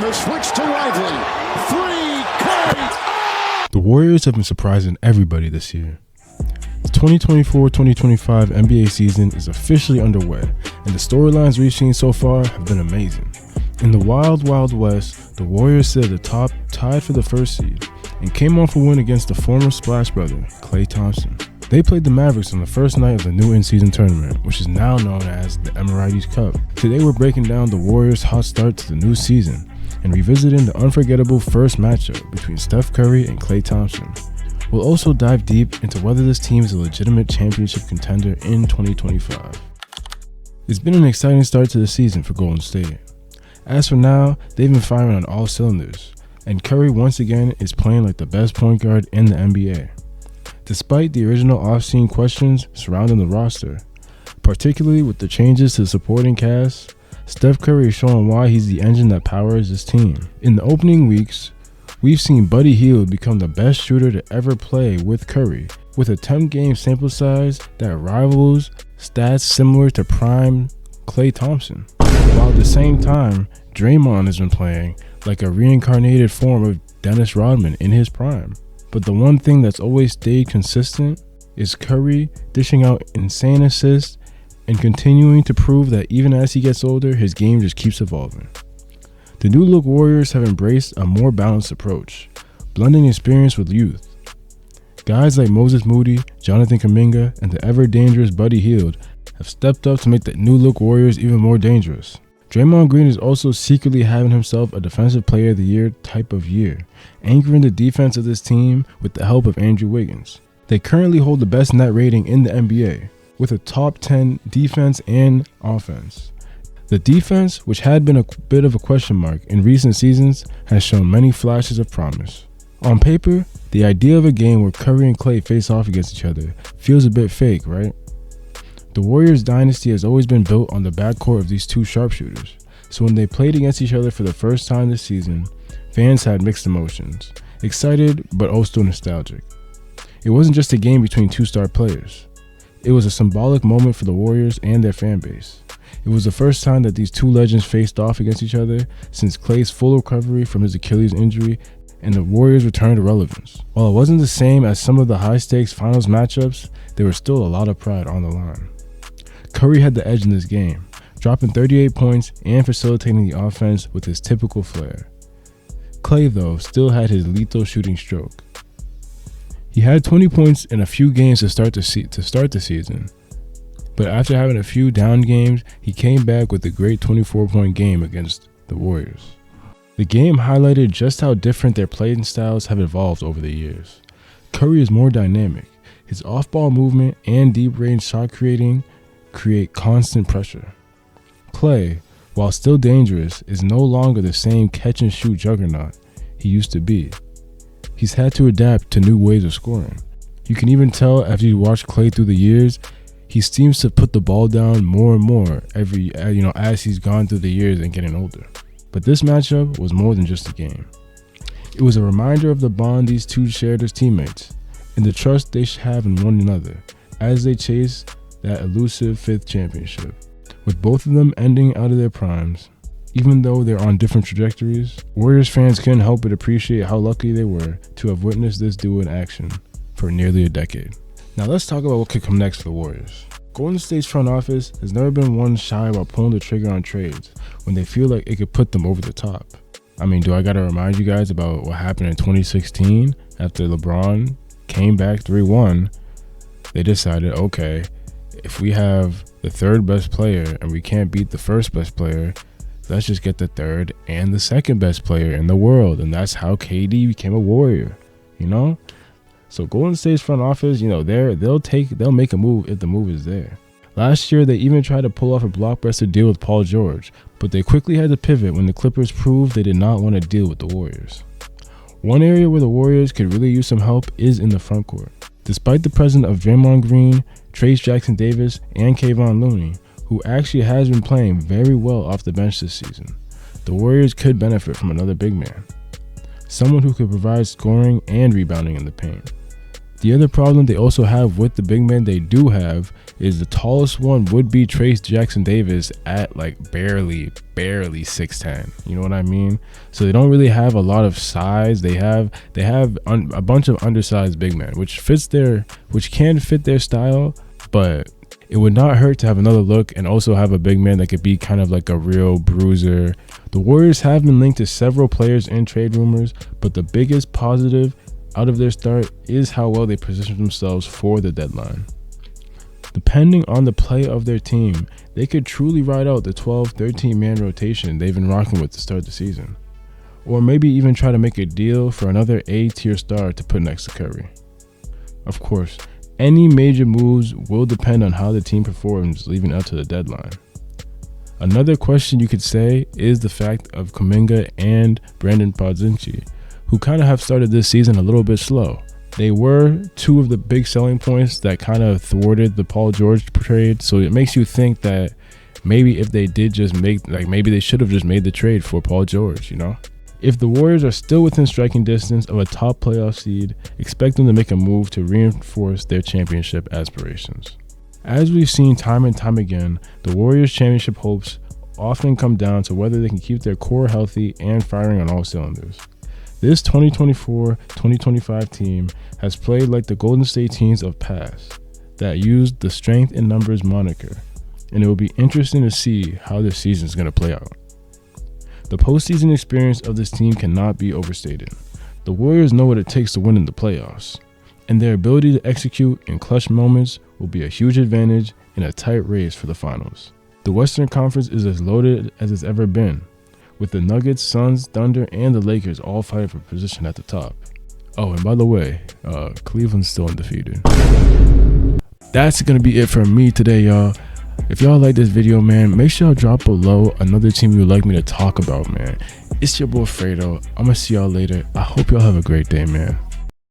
The switch to Lively. Three, Curry. The Warriors have been surprising everybody this year. The 2024-2025 NBA season is officially underway, and the storylines we've seen so far have been amazing. In the Wild Wild West, the Warriors sit at the top, tied for the first seed, and came off a win against the former Splash brother, Klay Thompson. They played the Mavericks on the first night of the new in-season tournament, which is now known as the Emirates Cup. Today we're breaking down the Warriors' hot start to the new season and revisiting the unforgettable first matchup between Steph Curry and Klay Thompson. We'll also dive deep into whether this team is a legitimate championship contender in 2025. It's been an exciting start to the season for Golden State. As for now, they've been firing on all cylinders, and Curry once again is playing like the best point guard in the NBA. Despite the original off-season questions surrounding the roster, particularly with the changes to the supporting cast, Steph Curry is showing why he's the engine that powers this team. In the opening weeks, we've seen Buddy Hield become the best shooter to ever play with Curry, with a 10-game sample size that rivals stats similar to prime Klay Thompson. While at the same time, Draymond has been playing like a reincarnated form of Dennis Rodman in his prime. But the one thing that's always stayed consistent is Curry dishing out insane assists and continuing to prove that even as he gets older, his game just keeps evolving. The new look Warriors have embraced a more balanced approach, blending experience with youth. Guys like Moses Moody, Jonathan Kuminga, and the ever-dangerous Buddy Hield have stepped up to make the new look Warriors even more dangerous. Draymond Green is also secretly having himself a Defensive Player of the Year type of year, anchoring the defense of this team with the help of Andrew Wiggins. They currently hold the best net rating in the NBA, with a top 10 defense and offense. The defense, which had been a bit of a question mark in recent seasons, has shown many flashes of promise. On paper, the idea of a game where Curry and Klay face off against each other feels a bit fake, right? The Warriors dynasty has always been built on the backcourt of these two sharpshooters, so when they played against each other for the first time this season, fans had mixed emotions, excited but also nostalgic. It wasn't just a game between two star players. It was a symbolic moment for the Warriors and their fan base. It was the first time that these two legends faced off against each other since Klay's full recovery from his Achilles injury and the Warriors' return to relevance. While it wasn't the same as some of the high-stakes finals matchups, there was still a lot of pride on the line. Curry had the edge in this game, dropping 38 points and facilitating the offense with his typical flair. Klay, though, still had his lethal shooting stroke. He had 20 points in a few games to start the season, but after having a few down games, he came back with a great 24-point game against the Warriors. The game highlighted just how different their playing styles have evolved over the years. Curry is more dynamic. His off-ball movement and deep-range shot create constant pressure. Klay, while still dangerous, is no longer the same catch-and-shoot juggernaut he used to be. He's had to adapt to new ways of scoring. You can even tell after you watch Klay through the years, he seems to put the ball down more and more as he's gone through the years and getting older. But this matchup was more than just a game. It was a reminder of the bond these two shared as teammates and the trust they have in one another as they chase that elusive fifth championship. With both of them ending out of their primes, even though they're on different trajectories, Warriors fans couldn't help but appreciate how lucky they were to have witnessed this duo in action for nearly a decade. Now let's talk about what could come next for the Warriors. Golden State's front office has never been one shy about pulling the trigger on trades when they feel like it could put them over the top. I mean, do I gotta remind you guys about what happened in 2016 after LeBron came back 3-1? They decided, okay, if we have the third best player and we can't beat the first best player, let's just get the third and the second best player in the world. And that's how KD became a Warrior, So Golden State's front office, they'll make a move if the move is there. Last year, they even tried to pull off a blockbuster deal with Paul George, but they quickly had to pivot when the Clippers proved they did not want to deal with the Warriors. One area where the Warriors could really use some help is in the frontcourt. Despite the presence of Draymond Green, Trayce Jackson-Davis, and Kevon Looney, who actually has been playing very well off the bench this season, the Warriors could benefit from another big man, someone who could provide scoring and rebounding in the paint. The other problem they also have with the big men they do have is the tallest one would be Trace Jackson Davis at like barely 6'10". You know what I mean? So they don't really have a lot of size. They have a bunch of undersized big men, which can fit their style, but it would not hurt to have another look and also have a big man that could be kind of like a real bruiser. The Warriors have been linked to several players in trade rumors, but the biggest positive out of their start is how well they position themselves for the deadline. Depending on the play of their team, they could truly ride out the 12-13 man rotation they've been rocking with to start the season. Or maybe even try to make a deal for another A-tier star to put next to Curry. Of course, any major moves will depend on how the team performs leading up to the deadline. Another question you could say is the fact of Kuminga and Brandon Podzinski, who kind of have started this season a little bit slow. They were two of the big selling points that kind of thwarted the Paul George trade, so it makes you think that maybe if they did just maybe they should have just made the trade for Paul George, you know? If the Warriors are still within striking distance of a top playoff seed, expect them to make a move to reinforce their championship aspirations. As we've seen time and time again, the Warriors' championship hopes often come down to whether they can keep their core healthy and firing on all cylinders. This 2024-2025 team has played like the Golden State teams of past that used the strength in numbers moniker, and it will be interesting to see how this season is going to play out. The postseason experience of this team cannot be overstated. The Warriors know what it takes to win in the playoffs, and their ability to execute in clutch moments will be a huge advantage in a tight race for the finals. The Western Conference is as loaded as it's ever been, with the Nuggets, Suns, Thunder, and the Lakers all fighting for position at the top. Oh, and by the way, Cleveland's still undefeated. That's going to be it from me today, y'all. If y'all like this video, man, make sure y'all drop below another team you would like me to talk about, man. It's your boy Fredo. I'm going to see y'all later. I hope y'all have a great day, man.